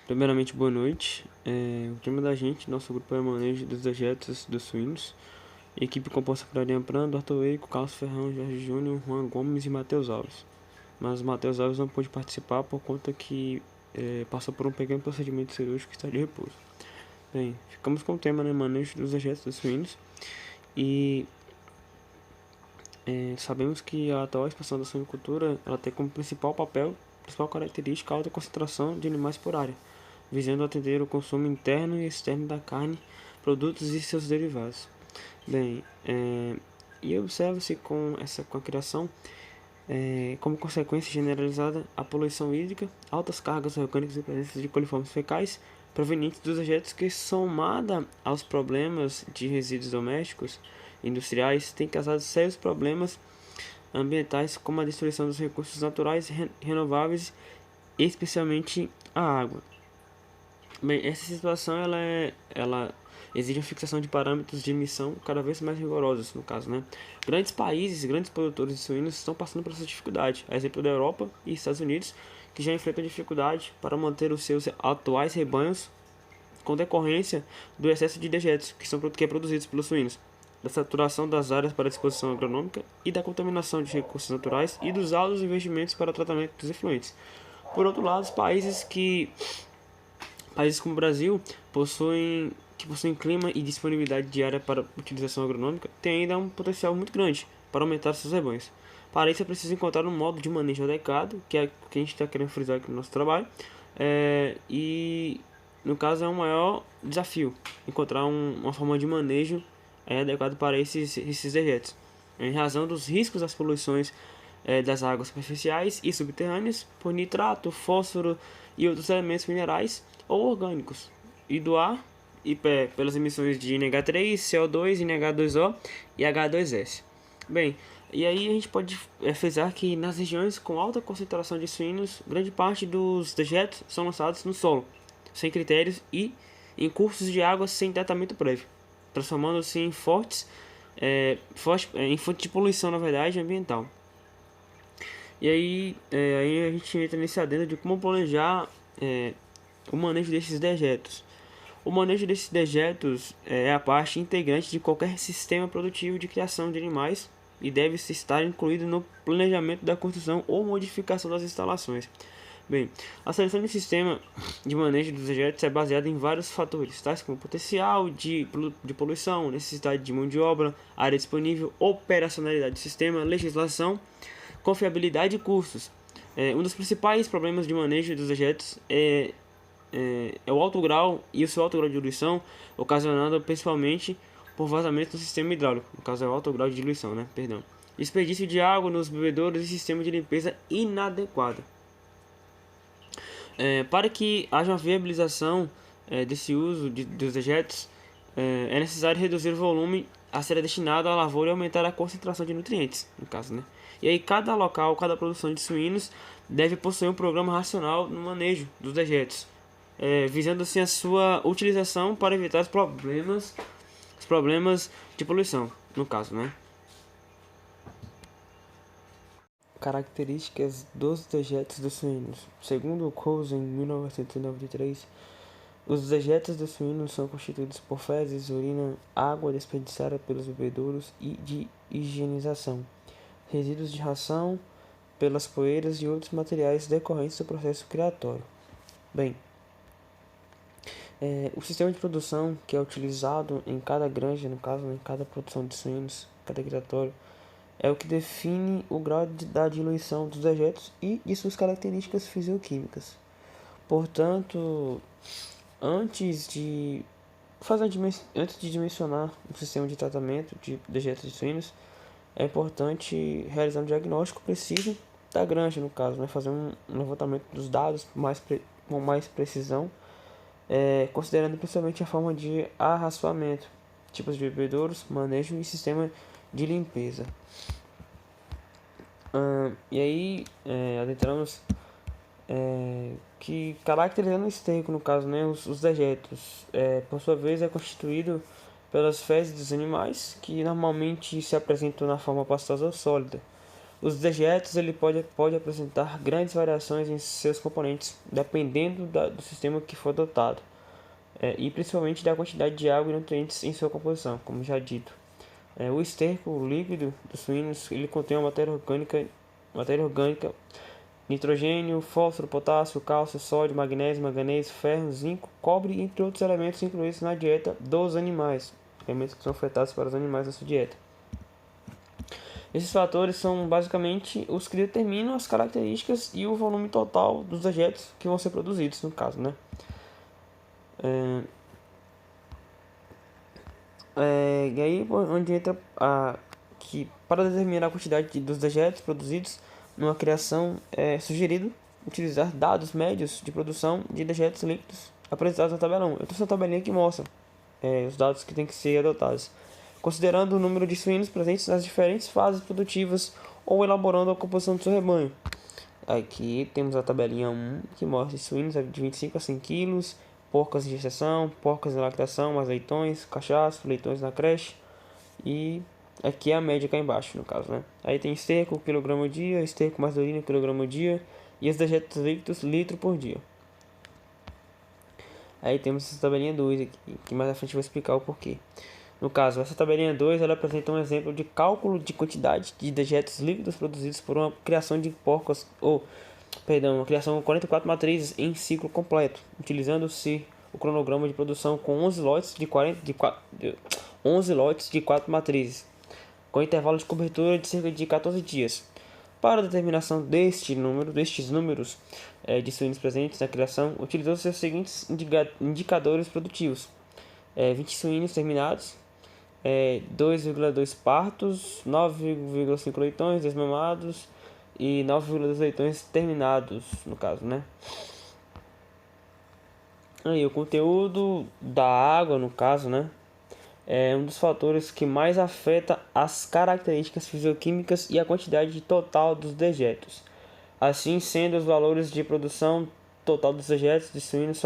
Primeiramente, boa noite. O tema da gente, nosso grupo é manejo dos dejetos dos suínos. Equipe composta por Ariane Prando, Arthur Eico, Carlos Ferrão, Jorge Júnior, Juan Gomes e Matheus Alves. Mas Matheus Alves não pôde participar por conta que passou por um pequeno procedimento cirúrgico que está de repouso. Bem, ficamos com o tema, né, manejo dos dejetos dos suínos. E sabemos que a atual expansão da suinocultura ela tem como principal característica a alta concentração de animais por área, visando atender o consumo interno e externo da carne, produtos e seus derivados. Bem, e observa-se com a criação, como consequência generalizada, a poluição hídrica, altas cargas orgânicas e presença de coliformes fecais provenientes dos dejetos que, somada aos problemas de resíduos domésticos e industriais, tem causado sérios problemas ambientais como a destruição dos recursos naturais renováveis, especialmente a água. Bem, essa situação ela exige a fixação de parâmetros de emissão cada vez mais rigorosos, no caso, né? Grandes países, grandes produtores de suínos estão passando por essa dificuldade. A exemplo da Europa e Estados Unidos, que já enfrentam dificuldade para manter os seus atuais rebanhos com decorrência do excesso de dejetos que é produzidos pelos suínos, da saturação das áreas para disposição agronômica e da contaminação de recursos naturais e dos altos investimentos para o tratamento dos efluentes. Por outro lado, países como o Brasil possuem clima e disponibilidade de área para utilização agronômica têm ainda um potencial muito grande para aumentar seus rebanhos. Para isso é preciso encontrar um modo de manejo adequado, que é o que a gente está querendo frisar aqui no nosso trabalho, e no caso é um maior desafio encontrar uma forma de manejo adequado para esses dejetos, em razão dos riscos das poluições das águas superficiais e subterrâneas por nitrato, fósforo e outros elementos minerais ou orgânicos, e do ar pelas emissões de NH3, CO2, NH2O e H2S. Bem, e aí a gente pode frisar que nas regiões com alta concentração de suínos, grande parte dos dejetos são lançados no solo, sem critérios e em cursos de água sem tratamento prévio, transformando-se em em fonte de poluição, na verdade, ambiental. E aí a gente entra nesse adendo de como planejar o manejo desses dejetos. O manejo desses dejetos é a parte integrante de qualquer sistema produtivo de criação de animais e deve estar incluído no planejamento da construção ou modificação das instalações. Bem, a seleção de sistema de manejo dos dejetos é baseada em vários fatores, tais como potencial de poluição, necessidade de mão de obra, área disponível, operacionalidade do sistema, legislação, confiabilidade e custos. Um dos principais problemas de manejo dos dejetos é o alto grau e o seu alto grau de diluição, ocasionado principalmente por vazamento do sistema hidráulico, no caso é o alto grau de diluição, né? Perdão. Desperdício de água nos bebedouros e sistema de limpeza inadequado. Para que haja uma viabilização desse uso dos dejetos, é necessário reduzir o volume a ser destinado à lavoura e aumentar a concentração de nutrientes, no caso, né? E aí cada local, cada produção de suínos deve possuir um programa racional no manejo dos dejetos, visando assim a sua utilização para evitar os problemas de poluição, no caso, né? Características dos dejetos dos suínos. Segundo o Coase, em 1993, os dejetos dos suínos são constituídos por fezes, urina, água desperdiçada pelos bebedouros e de higienização, resíduos de ração, pelas poeiras e outros materiais decorrentes do processo criatório. Bem, o sistema de produção que é utilizado em cada granja, no caso, em cada produção de suínos, cada criatório, é o que define o grau da diluição dos dejetos e de suas características fisioquímicas. Portanto, antes de dimensionar o sistema de tratamento de dejetos de suínos, é importante realizar um diagnóstico preciso da granja, no caso, né? Fazer um levantamento dos dados com mais precisão, considerando principalmente a forma de arraçoamento, tipos de bebedouros, manejo e sistema de limpeza. E aí adentramos que caracterizando o esterco, no caso, né, os dejetos, por sua vez é constituído pelas fezes dos animais, que normalmente se apresentam na forma pastosa ou sólida, Os dejetos ele pode apresentar grandes variações em seus componentes, dependendo do sistema que for adotado, e principalmente da quantidade de água e nutrientes em sua composição, como já dito. O esterco líquido dos suínos ele contém uma matéria orgânica, nitrogênio, fósforo, potássio, cálcio, sódio, magnésio, manganês, ferro, zinco, cobre, entre outros elementos incluídos na dieta dos animais, elementos que são ofertados para os animais na sua dieta. Esses fatores são basicamente os que determinam as características e o volume total dos dejetos que vão ser produzidos, no caso, né? E aí onde entra que para determinar a quantidade dos dejetos produzidos numa criação é sugerido utilizar dados médios de produção de dejetos líquidos apresentados na tabela 1. Eu trouxe uma tabelinha que mostra os dados que têm que ser adotados, considerando o número de suínos presentes nas diferentes fases produtivas ou elaborando a composição do seu rebanho. Aqui temos a tabelinha 1 que mostra suínos de 25 a 100 kg, porcas em gestação, porcas em lactação, mais leitões, cachaços, leitões na creche. E aqui é a média cá embaixo, no caso, né? Aí tem esterco, quilograma dia, esterco mais urina, quilograma dia, e os dejetos líquidos, litro por dia. Aí temos essa tabelinha 2 aqui, que mais à frente eu vou explicar o porquê. No caso, essa tabelinha 2 ela apresenta um exemplo de cálculo de quantidade de dejetos líquidos produzidos por uma criação de porcas, uma criação de 44 matrizes em ciclo completo, utilizando-se o cronograma de produção com 11 lotes de 4 matrizes, com intervalo de cobertura de cerca de 14 dias. Para a determinação destes números de suínos presentes na criação, utilizou-se os seguintes indicadores produtivos: 20 suínos terminados, 2,2 partos, 9,5 leitões desmamados e 9,2 leitões terminados, no caso, né? Aí o conteúdo da água, no caso, né, é um dos fatores que mais afeta as características fisioquímicas e a quantidade total dos dejetos. Assim sendo, os valores de produção total dos dejetos de suínos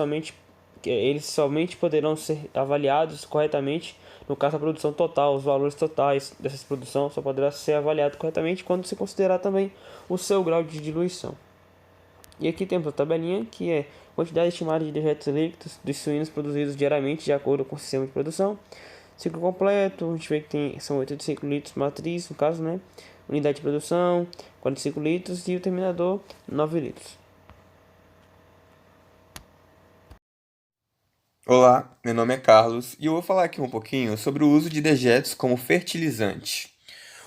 eles somente poderão ser avaliados corretamente no caso da produção total. Os valores totais dessa produção só poderá ser avaliado corretamente quando se considerar também o seu grau de diluição. E aqui temos a tabelinha que é quantidade estimada de dejetos líquidos dos suínos produzidos diariamente de acordo com o sistema de produção. Ciclo completo, a gente vê que são 85 litros matriz, no caso, né? Unidade de produção, 45 litros e o terminador, 9 litros. Olá, meu nome é Carlos e eu vou falar aqui um pouquinho sobre o uso de dejetos como fertilizante.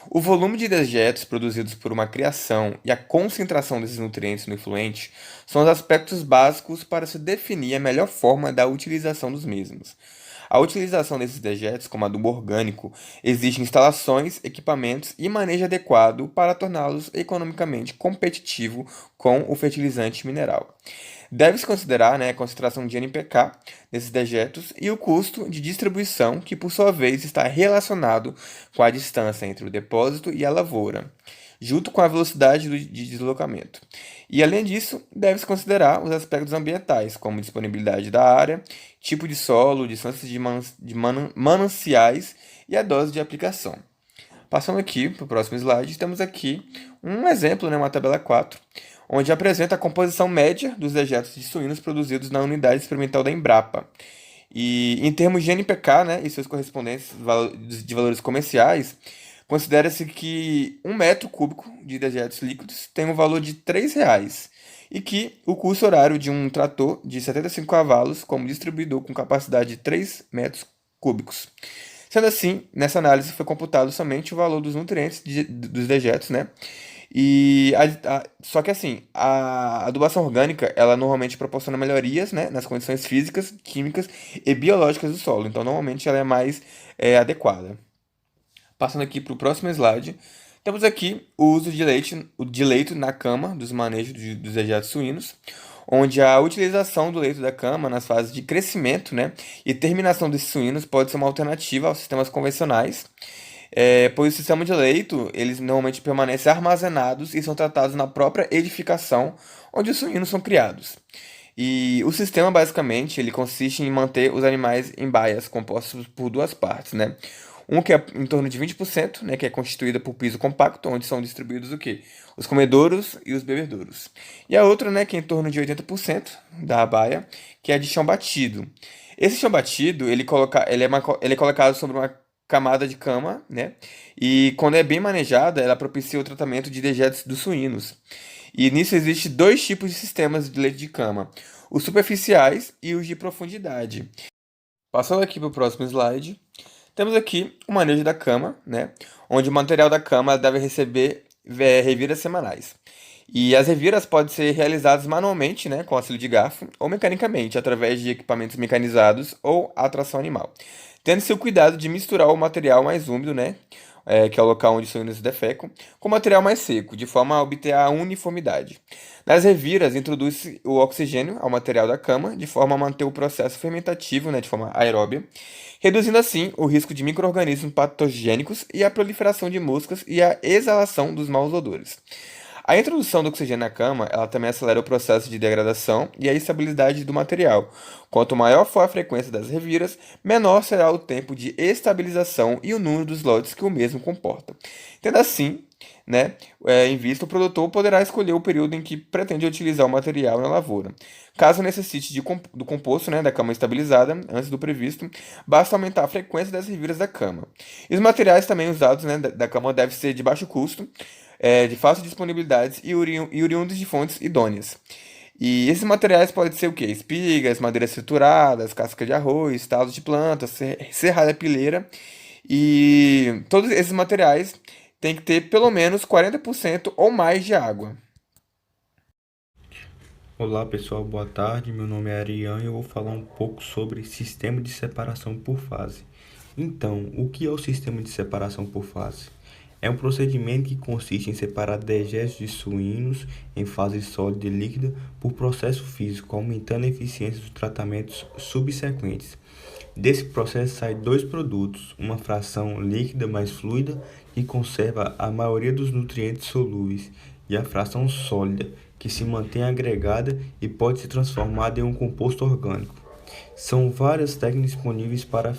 O volume de dejetos produzidos por uma criação e a concentração desses nutrientes no efluente são os aspectos básicos para se definir a melhor forma da utilização dos mesmos. A utilização desses dejetos como adubo orgânico exige instalações, equipamentos e manejo adequado para torná-los economicamente competitivo com o fertilizante mineral. Deve-se considerar, a concentração de NPK desses dejetos e o custo de distribuição, que por sua vez está relacionado com a distância entre o depósito e a lavoura, junto com a velocidade de deslocamento. E além disso, deve-se considerar os aspectos ambientais, como disponibilidade da área, tipo de solo, distância de mananciais e a dose de aplicação. Passando aqui para o próximo slide, temos aqui um exemplo, uma tabela 4, onde apresenta a composição média dos dejetos de suínos produzidos na unidade experimental da Embrapa. E em termos de NPK, e seus correspondentes de valores comerciais, considera-se que 1 metro cúbico de dejetos líquidos tem um valor de R$ 3,00 e que o custo horário de um trator de 75 cavalos como distribuidor com capacidade de 3 metros cúbicos. Sendo assim, nessa análise foi computado somente o valor dos nutrientes dos dejetos, só que assim, a adubação orgânica, ela normalmente proporciona melhorias, nas condições físicas, químicas e biológicas do solo. Então, normalmente ela é mais adequada. Passando aqui para o próximo slide, temos aqui o uso de leito na cama dos manejos dos dejetos suínos, onde a utilização do leito da cama nas fases de crescimento, e terminação desses suínos pode ser uma alternativa aos sistemas convencionais, pois o sistema de leito, eles normalmente permanecem armazenados e são tratados na própria edificação onde os suínos são criados. E o sistema, basicamente, ele consiste em manter os animais em baias compostas por duas partes, Um que é em torno de 20%, né, que é constituída por piso compacto, onde são distribuídos o quê? Os comedouros e os bebedouros. E a outra, né, que é em torno de 80% da baia, que é de chão batido. Esse chão batido, ele é colocado sobre uma camada de cama, né? E quando é bem manejada, ela propicia o tratamento de dejetos dos suínos. E nisso existe dois tipos de sistemas de leite de cama: os superficiais e os de profundidade. Passando aqui para o próximo slide, temos aqui o manejo da cama, né? Onde o material da cama deve receber reviras semanais. E as reviras podem ser realizadas manualmente, né, com auxílio de garfo, ou mecanicamente, através de equipamentos mecanizados ou a tração animal. Tendo-se o cuidado de misturar o material mais úmido, né, que é o local onde os suínos defecam, com o material mais seco, de forma a obter a uniformidade. Nas reviras, introduz-se o oxigênio ao material da cama, de forma a manter o processo fermentativo, né, de forma aeróbia, reduzindo assim o risco de micro-organismos patogênicos e a proliferação de moscas e a exalação dos maus odores. A introdução do oxigênio na cama, ela também acelera o processo de degradação e a estabilidade do material. Quanto maior for a frequência das reviras, menor será o tempo de estabilização e o número dos lotes que o mesmo comporta. Tendo assim, né, em vista, o produtor poderá escolher o período em que pretende utilizar o material na lavoura. Caso necessite do composto, né, da cama estabilizada antes do previsto, basta aumentar a frequência das reviras da cama. E os materiais também usados, né, da cama devem ser de baixo custo, de fácil disponibilidade e oriundos de fontes idôneas. E esses materiais podem ser o quê? Espigas, madeiras trituradas, casca de arroz, talos de plantas, serralha pileira. E todos esses materiais têm que ter pelo menos 40% ou mais de água. Olá pessoal, boa tarde. Meu nome é Ariane e eu vou falar um pouco sobre sistema de separação por fase. Então, o que é o sistema de separação por fase? É um procedimento que consiste em separar dejetos de suínos em fase sólida e líquida por processo físico, aumentando a eficiência dos tratamentos subsequentes. Desse processo saem dois produtos, uma fração líquida mais fluida, que conserva a maioria dos nutrientes solúveis, e a fração sólida, que se mantém agregada e pode ser transformada em um composto orgânico. São várias técnicas disponíveis para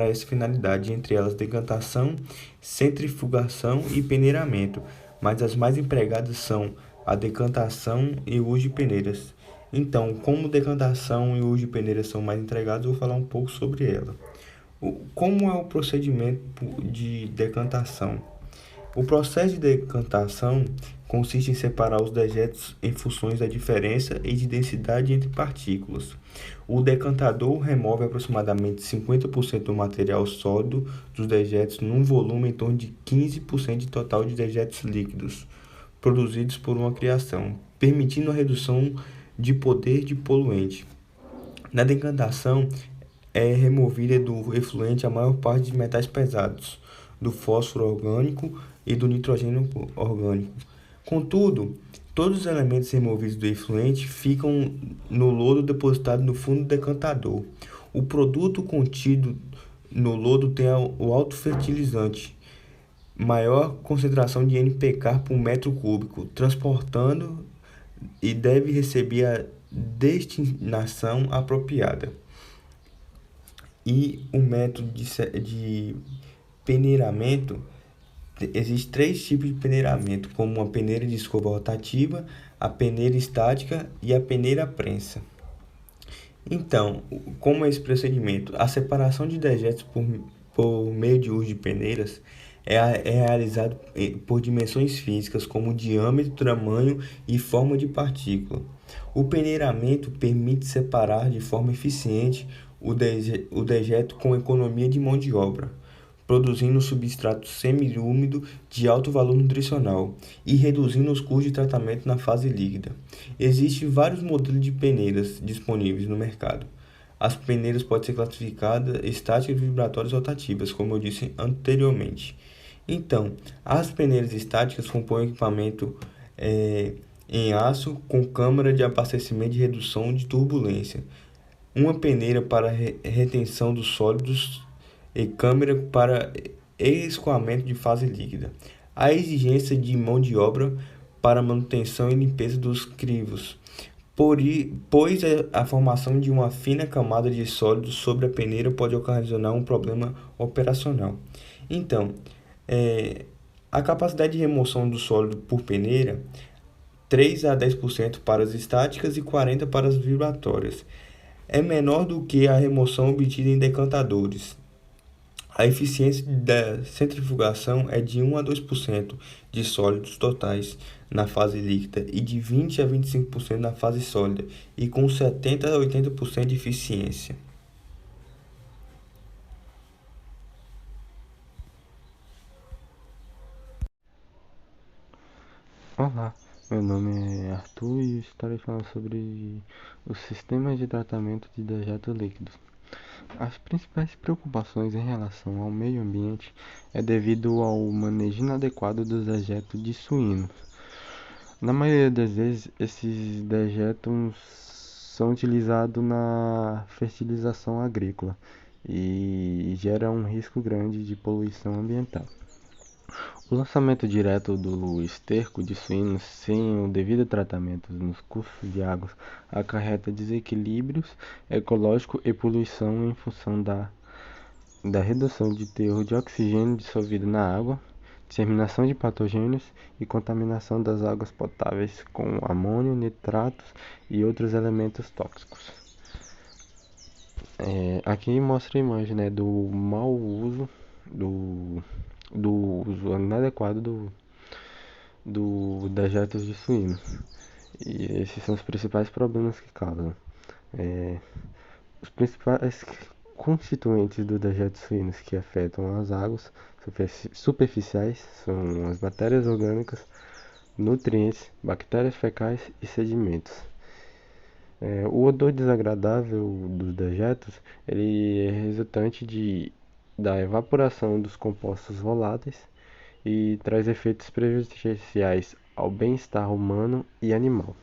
essa finalidade, entre elas decantação, centrifugação e peneiramento, mas as mais empregadas são a decantação e o uso de peneiras. Então, como decantação e o uso de peneiras são mais empregados, eu vou falar um pouco sobre ela. Como é o procedimento de decantação? O processo de decantação consiste em separar os dejetos em funções da diferença e de densidade entre partículas. O decantador remove aproximadamente 50% do material sólido dos dejetos num volume em torno de 15% de total de dejetos líquidos produzidos por uma criação, permitindo a redução de poder de poluente. Na decantação, é removida do efluente a maior parte de metais pesados, do fósforo orgânico e do nitrogênio orgânico. Contudo, todos os elementos removidos do efluente ficam no lodo depositado no fundo do decantador. O produto contido no lodo tem o alto fertilizante, maior concentração de NPK por metro cúbico, transportando e deve receber a destinação apropriada. E o método de peneiramento, existem três tipos de peneiramento, como a peneira de escova rotativa, a peneira estática e a peneira prensa. Então, como é esse procedimento? A separação de dejetos por meio de uso de peneiras é realizado por dimensões físicas, como diâmetro, tamanho e forma de partícula. O peneiramento permite separar de forma eficiente o dejeto com economia de mão de obra, produzindo um substrato semi-úmido de alto valor nutricional e reduzindo os custos de tratamento na fase líquida. Existem vários modelos de peneiras disponíveis no mercado. As peneiras podem ser classificadas estáticas, vibratórias e rotativas, como eu disse anteriormente. Então, as peneiras estáticas compõem um equipamento em aço com câmara de abastecimento e redução de turbulência, uma peneira para retenção dos sólidos e câmara para escoamento de fase líquida. A exigência de mão de obra para manutenção e limpeza dos crivos, pois a formação de uma fina camada de sólidos sobre a peneira pode ocasionar um problema operacional. Então, é, a capacidade de remoção do sólido por peneira, 3 a 10% para as estáticas e 40% para as vibratórias. É menor do que a remoção obtida em decantadores. A eficiência da centrifugação é de 1 a 2% de sólidos totais na fase líquida e de 20 a 25% na fase sólida, e com 70 a 80% de eficiência. Olá, meu nome é Arthur e estarei falando sobre os sistemas de tratamento de dejetos líquidos. As principais preocupações em relação ao meio ambiente é devido ao manejo inadequado dos dejetos de suínos. Na maioria das vezes, esses dejetos são utilizados na fertilização agrícola e geram um risco grande de poluição ambiental. O lançamento direto do esterco de suínos sem o devido tratamento nos cursos de águas acarreta desequilíbrios ecológicos e poluição em função da redução de teor de oxigênio dissolvido na água, disseminação de patógenos e contaminação das águas potáveis com amônio, nitratos e outros elementos tóxicos. Aqui mostra a imagem, né, do mau uso, do, do uso inadequado do dejetos de suínos. E esses são os principais problemas que causam. Os principais constituintes do dejetos suínos que afetam as águas superficiais são as bactérias orgânicas, nutrientes, bactérias fecais e sedimentos. O odor desagradável dos dejetos ele é resultante da evaporação dos compostos voláteis e traz efeitos prejudiciais ao bem-estar humano e animal.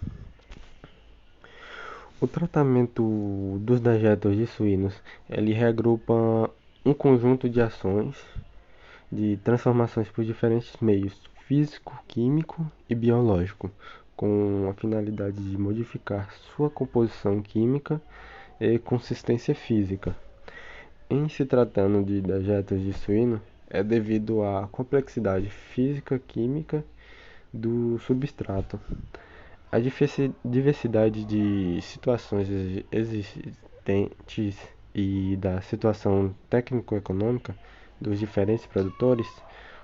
O tratamento dos dejetos de suínos ele regrupa um conjunto de ações de transformações por diferentes meios físico, químico e biológico, com a finalidade de modificar sua composição química e consistência física. Em se tratando de dejetos de suíno, é devido à complexidade física-química do substrato, a diversidade de situações existentes e da situação técnico-econômica dos diferentes produtores.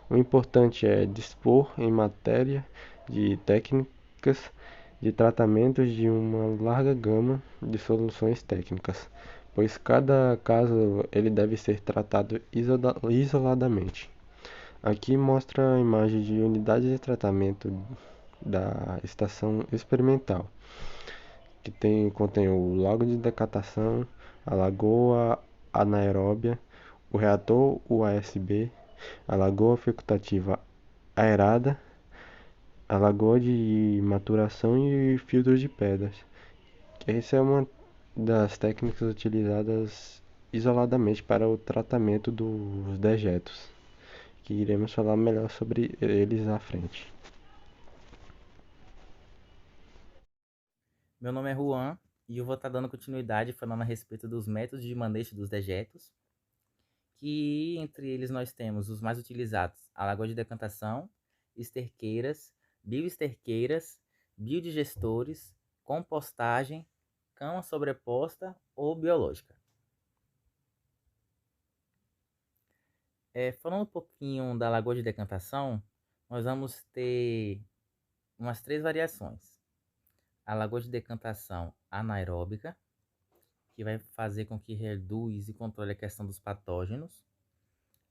O importante é dispor em matéria de técnicas de tratamentos de uma larga gama de soluções técnicas, pois cada caso ele deve ser tratado isoladamente. Aqui mostra a imagem de unidade de tratamento da estação experimental, que contém o lago de decatação, a lagoa anaeróbia, o reator USB, a lagoa facultativa aerada, a lagoa de maturação e filtros de pedras. Essa é uma das técnicas utilizadas isoladamente para o tratamento dos dejetos, que iremos falar melhor sobre eles à frente. Meu nome é Juan e eu vou estar dando continuidade falando a respeito dos métodos de manejo dos dejetos, que entre eles nós temos os mais utilizados: a lagoa de decantação, esterqueiras, bioesterqueiras, biodigestores, compostagem, cama sobreposta ou biológica. Falando um pouquinho da lagoa de decantação, nós vamos ter umas 3 variações. A lagoa de decantação anaeróbica, que vai fazer com que reduz e controle a questão dos patógenos.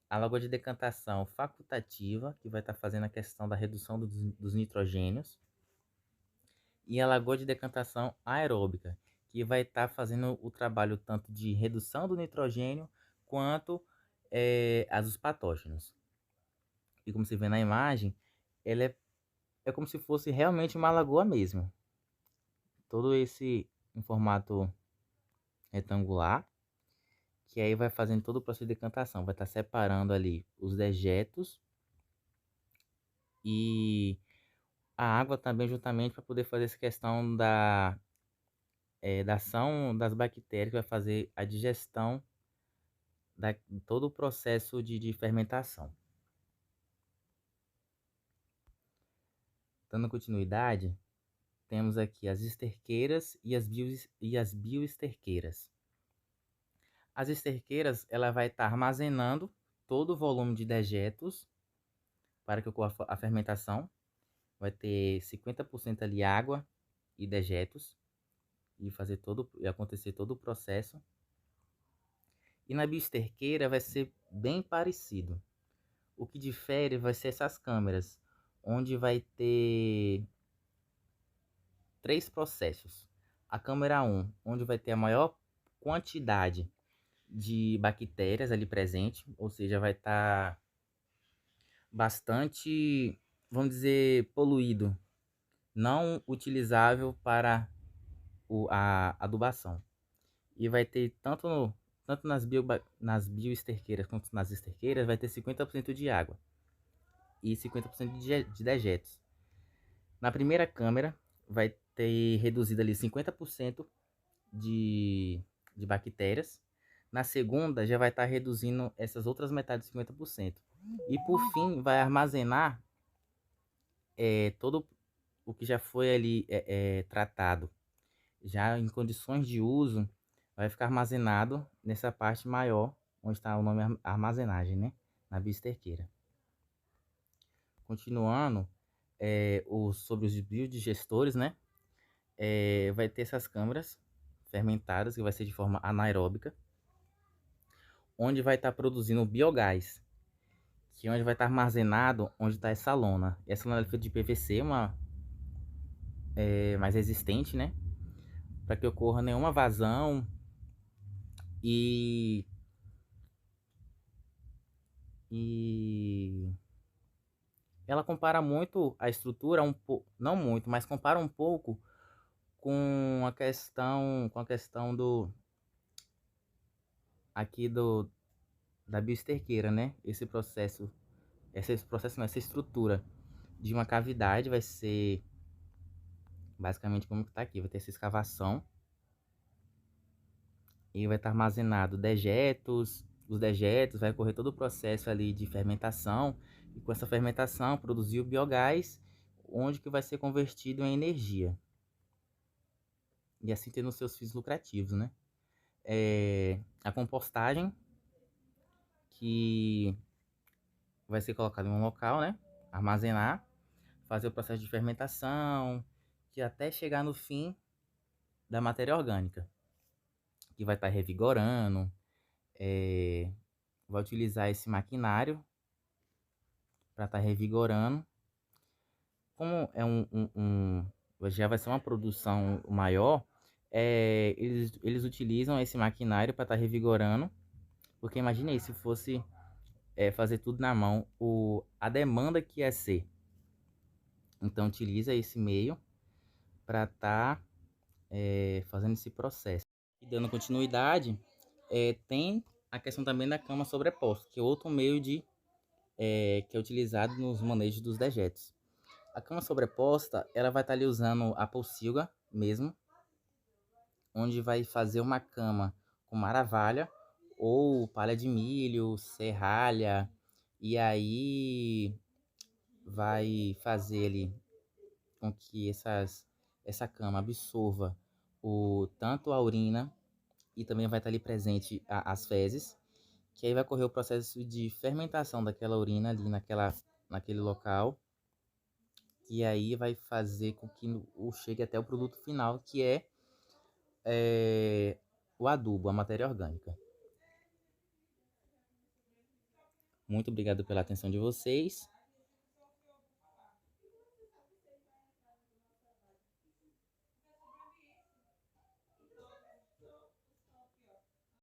A lagoa de decantação facultativa, que vai estar fazendo a questão da redução dos nitrogênios. E a lagoa de decantação aeróbica, que vai estar fazendo o trabalho tanto de redução do nitrogênio quanto a dos patógenos. E como você vê na imagem, ela é como se fosse realmente uma lagoa mesmo. Todo esse em formato retangular, que aí vai fazendo todo o processo de decantação, vai estar separando ali os dejetos e a água também juntamente para poder fazer essa questão da ação das bactérias, que vai fazer a digestão todo o processo de fermentação. Dando continuidade, temos aqui as esterqueiras e as bioesterqueiras. As esterqueiras, ela vai estar armazenando todo o volume de dejetos para que ocorra a fermentação. Vai ter 50% ali água e dejetos e acontecer todo o processo. E na bioesterqueira vai ser bem parecido. O que difere vai ser essas câmeras, onde vai ter 3 processos. A câmera 1, onde vai ter a maior quantidade de bactérias ali presente, ou seja, vai estar bastante, vamos dizer, poluído, não utilizável para a adubação. E vai ter tanto nas bioesterqueiras quanto nas esterqueiras, vai ter 50% de água e 50% de dejetos. Na primeira câmera, vai ter reduzido ali 50% de bactérias. Na segunda, já vai estar reduzindo essas outras metades de 50%. E por fim, vai armazenar todo o que já foi ali tratado. Já em condições de uso, vai ficar armazenado nessa parte maior, onde está o nome armazenagem, né? Na bioesterqueira. Continuando, sobre os biodigestores, né? Vai ter essas câmaras fermentadas, que vai ser de forma anaeróbica, onde vai estar produzindo biogás, que é onde vai estar armazenado, onde está essa lona. Essa lona é feita de PVC, mais resistente, né? Para que ocorra nenhuma vazão e ela compara muito a estrutura, não muito, mas compara um pouco com a questão da bioesterqueira, né? Esse processo não, essa estrutura de uma cavidade vai ser basicamente como que tá aqui, vai ter essa escavação e vai estar armazenado os dejetos, vai ocorrer todo o processo ali de fermentação, e com essa fermentação produzir o biogás, onde que vai ser convertido em energia. E assim tendo seus fins lucrativos, né? A compostagem, que vai ser colocada em um local, né? Armazenar, fazer o processo de fermentação, que até chegar no fim da matéria orgânica, que vai estar revigorando, vai utilizar esse maquinário para estar revigorando. Como já vai ser uma produção maior, eles utilizam esse maquinário para estar revigorando, porque imagine aí, se fosse fazer tudo na mão, a demanda que ia ser. Então utiliza esse meio para estar fazendo esse processo. E dando continuidade, tem a questão também da cama sobreposta, que é outro meio que é utilizado nos manejos dos dejetos. A cama sobreposta, ela vai estar ali usando a pocilga mesmo, onde vai fazer uma cama com maravalha ou palha de milho, serralha, e aí vai fazer ali com que essa cama absorva tanto a urina, e também vai estar ali presente as fezes, que aí vai ocorrer o processo de fermentação daquela urina ali naquele local, e aí vai fazer com que chegue até o produto final, que é o adubo, a matéria orgânica. Muito obrigado pela atenção de vocês